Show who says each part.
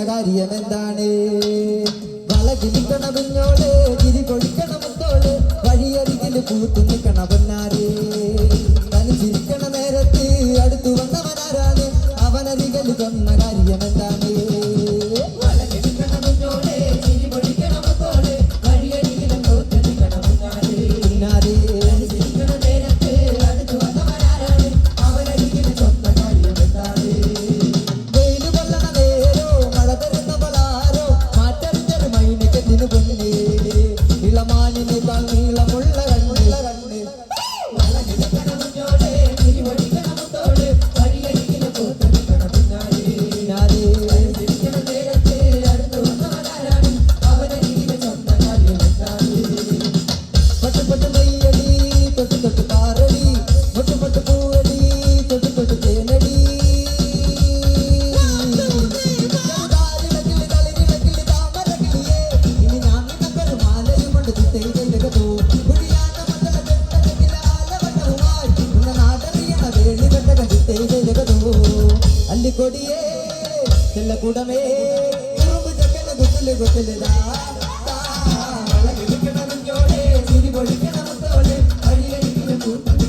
Speaker 1: കാര്യം എന്താണ്? വളകിലിക്കണ കുഞ്ഞോള്, തിരി പൊടിക്കണ മുത്തോള്, വഴിയരികിൽ പൂത്തു നിൽക്കണ പൊന്നാര്. തനിച്ചിരിക്കണ നേരത്ത് അടുത്തു വന്നവനാരാണ്? അവനരികിൽ ചെന്ന കാര്യം എന്താണ്? അല്ലിക്കൊടിയേ ചെല്ലക്കൂടമേ ഗുട്ടല് ഗുട്ടലിതാ വളകിലിക്കണ കുഞ്ഞോളെ, ചിരി പൊടിക്കണ മുത്തോളെ, വഴിയരികിൽ പൂത്തു